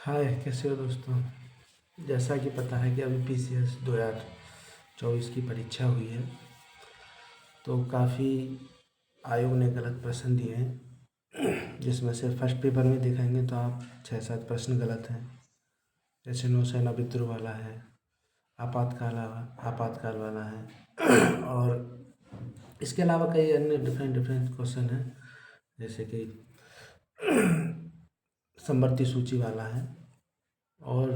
हाय, कैसे हो दोस्तों। जैसा कि पता है कि अभी पीसीएस 2024 की परीक्षा हुई है, तो काफ़ी आयोग ने गलत प्रश्न दिए हैं, जिसमें से फर्स्ट पेपर में देखेंगे तो आप 6-7 प्रश्न गलत हैं। जैसे नौसेना विद्रोह वाला है, आपातकाल आपातकाल वाला है और इसके अलावा कई अन्य डिफरेंट डिफरेंट क्वेश्चन हैं, जैसे कि समवर्ती सूची वाला है और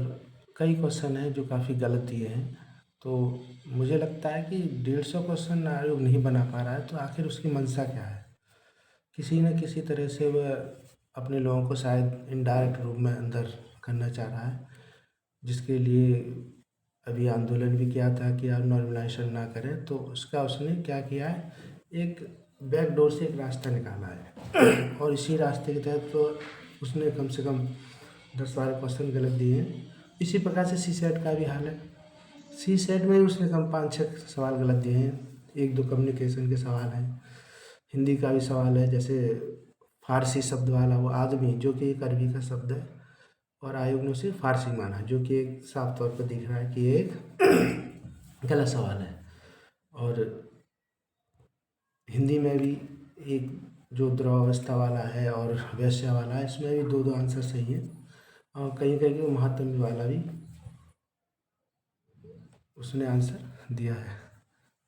कई क्वेश्चन हैं जो काफ़ी गलत दिए हैं। तो मुझे लगता है कि 150 क्वेश्चन आयोग नहीं बना पा रहा है, तो आखिर उसकी मंशा क्या है। किसी न किसी तरह से वह अपने लोगों को शायद इनडायरेक्ट रूप में अंदर करना चाह रहा है, जिसके लिए अभी आंदोलन भी किया था कि आप नॉर्मलाइजेशन ना करें। तो उसका उसने क्या किया है, एक बैक डोर से एक रास्ता निकाला है और इसी रास्ते के तहत तो उसने कम से कम 10-12 क्वेश्चन गलत दिए हैं। इसी प्रकार से सी सेट का भी हाल है। सी सेट में उसने कम 5-6 सवाल गलत दिए हैं। 1-2 कम्युनिकेशन के सवाल हैं, हिंदी का भी सवाल है, जैसे फारसी शब्द वाला वो आदमी जो कि एक अरबी का शब्द है और आयोग ने उसे फारसी माना, जो कि एक साफ तौर पर दिख रहा है कि ये एक गलत सवाल है। और हिंदी में भी एक जो द्रवावस्था वाला है और वैश्या वाला है, इसमें भी 2-2 आंसर सही है और कहीं कहीं वो महात्म्य वाला भी उसने आंसर दिया है।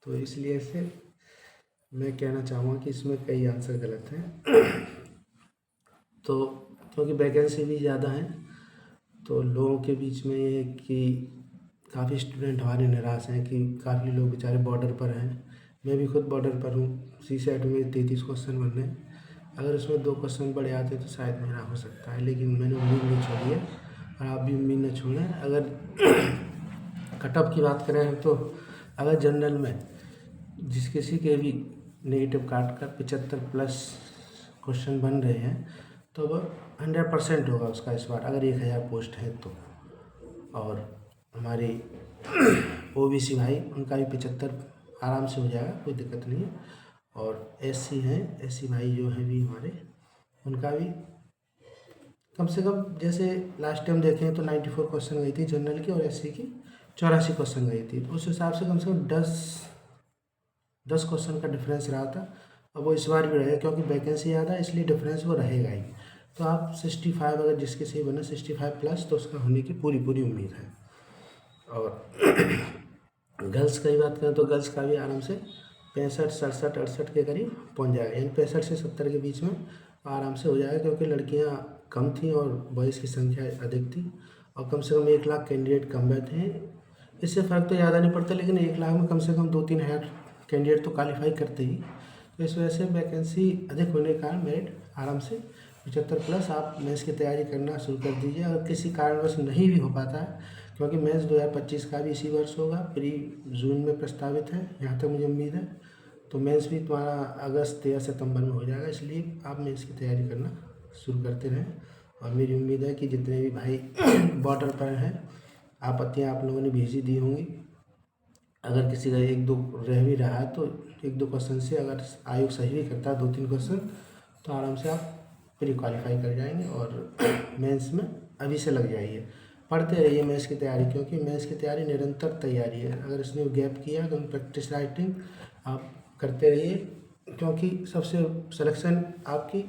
तो इसलिए से मैं कहना चाहूँगा कि इसमें कई आंसर गलत हैं। तो क्योंकि वैकेंसी भी ज़्यादा है, तो लोगों के बीच में ये है कि काफ़ी स्टूडेंट हमारे निराश हैं कि काफ़ी लोग बेचारे बॉर्डर पर हैं। मैं भी खुद बॉर्डर पर हूँ। सी सेट में 33 क्वेश्चन बन रहे हैं। अगर उसमें 2 क्वेश्चन बढ़े आते तो शायद मेरा हो सकता है, लेकिन मैंने उम्मीद नहीं छोड़ी है और आप भी उम्मीद न छोड़ें। अगर कट ऑफ की बात करें तो अगर जनरल में जिस किसी के भी नेगेटिव काट कर 75+ क्वेश्चन बन रहे हैं, तो वह 100% होगा उसका इस बार, अगर 1000 पोस्ट है तो। और हमारी ओबीसी भाई, उनका भी 75 आराम से हो जाएगा, कोई दिक्कत नहीं है। और एससी हैं, एससी भाई जो हैं भी हमारे, उनका भी कम से कम, जैसे लास्ट टाइम देखें तो 94 क्वेश्चन गई थी जनरल की और एससी की 84 क्वेश्चन गई थी। तो उस हिसाब से कम 10 क्वेश्चन का डिफरेंस रहा था। अब वो इस बार भी रहेगा क्योंकि वैकेंसी ज़्यादा है, इसलिए डिफरेंस वो रहेगा ही। तो आप 65, अगर जिसके सही बने 65+, तो उसका होने की पूरी पूरी उम्मीद है। और गर्ल्स की बात करें तो गर्ल्स का भी आराम से 65, 67, 68 के करीब पहुंच जाएगा, यानी 65 से 70 के बीच में आराम से हो जाएगा, क्योंकि लड़कियां कम थी और बॉयज़ की संख्या अधिक थी और कम से कम 1 लाख कैंडिडेट कम बैठे हैं। इससे फ़र्क तो ज़्यादा नहीं पड़ता, लेकिन 1 लाख में कम से कम 2-3 हज़ार कैंडिडेट तो क्वालिफाई करते ही। तो इस वजह से वैकेंसी अधिक होने के कारण मेरिट आराम से 75+ आप मेंस की तैयारी करना शुरू कर दीजिए। अगर किसी कारणवश नहीं भी हो पाता है, क्योंकि मेंस 2025 का भी इसी वर्ष होगा, प्री जून में प्रस्तावित है, यहाँ तक मुझे उम्मीद है। तो मेंस भी तुम्हारा अगस्त या सितंबर में हो जाएगा, इसलिए आप मेंस की तैयारी करना शुरू करते रहें। और मेरी उम्मीद है कि जितने भी भाई बॉर्डर पर हैं, आपत्तियाँ आप लोगों ने भेजी दी होंगी। अगर किसी का 1-2 रह भी रहा है तो 1-2 क्वेश्चन से अगर आयोग सही भी करता है 2-3 क्वेश्चन, तो आराम से आप प्री क्वालिफाई कर जाएंगे और मेंस में अभी से लग जाइए। पढ़ते रहिए मेंस की तैयारी, क्योंकि मेंस की तैयारी निरंतर तैयारी है। अगर इसमें गैप किया तो प्रैक्टिस राइटिंग आप करते रहिए, क्योंकि सबसे सिलेक्शन आपकी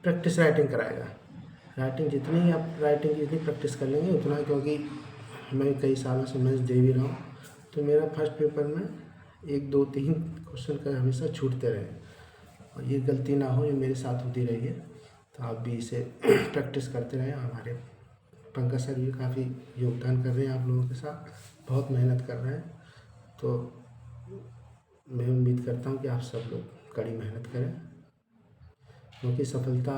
प्रैक्टिस राइटिंग कराएगा। राइटिंग जितनी आप राइटिंग की जितनी प्रैक्टिस कर लेंगे उतना, क्योंकि मैं कई सालों से मेंस दे भी रहा हूँ, तो मेरा फर्स्ट पेपर में 1-2-3 क्वेश्चन का हमेशा छूटते रहे और ये गलती ना हो, ये मेरे साथ होती रही है। तो आप भी इसे प्रैक्टिस करते रहें। हमारे पंकज सर भी काफ़ी योगदान कर रहे हैं आप लोगों के साथ, बहुत मेहनत कर रहे हैं। तो मैं उम्मीद करता हूँ कि आप सब लोग कड़ी मेहनत करें, क्योंकि सफलता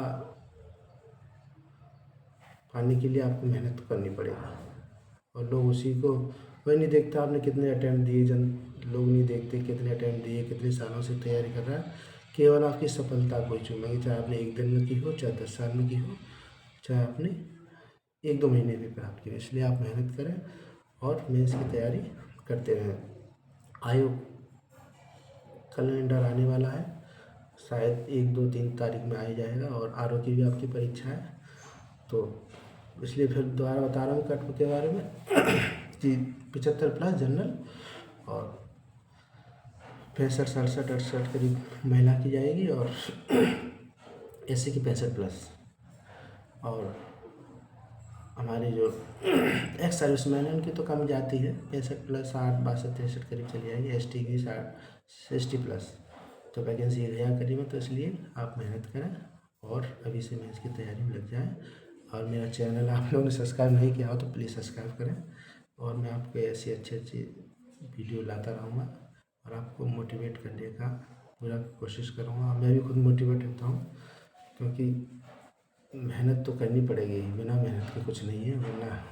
पाने के लिए आपको मेहनत तो करनी पड़ेगी। और लोग उसी को, वही नहीं देखता आपने कितने अटैम्प्ट दिए, लोग नहीं देखते कितने अटैम्प्ट दिए, कितने सालों से तैयारी कर रहा है। केवल आपकी सफलता को ही चूमेंगे, चाहे आपने 1 दिन में की हो, चाहे 10 साल में की हो, चाहे आपने 1-2 महीने में प्राप्त की हो। इसलिए आप मेहनत करें और मेंस की तैयारी करते रहें। आयोग कैलेंडर आने वाला है, शायद 1-2-3 तारीख में आ ही जाएगा और आरओ की भी आपकी परीक्षा है। तो इसलिए फिर दोबारा बता रहा हूँ कट के बारे में कि 75 प्लस जनरल और 65 67 68 करीब महिला की जाएगी और एससी की 65 प्लस। और हमारे जो एक्स सर्विसमैन है उनकी तो कम जाती है, 65 प्लस 60 62 63 करीब चली जाएगी। एसटी की 60 प्लस। तो वैकेंसी 1000 करीब है, तो इसलिए आप मेहनत करें और अभी से मेंस की तैयारी में लग जाएं। और मेरा चैनल आप लोगों ने सब्सक्राइब नहीं किया हो तो प्लीज़ सब्सक्राइब करें और मैं आपको ऐसी अच्छी अच्छी वीडियो लाता रहूँगा और आपको मोटिवेट करने का पूरा कोशिश करूँगा। मैं भी खुद मोटिवेट होता हूँ क्योंकि मेहनत तो करनी पड़ेगी, बिना मेहनत के कुछ नहीं है, वरना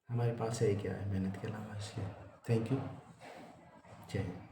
हमारे पास है क्या है मेहनत के अलावा। इसलिए थैंक यू, जय हिंद।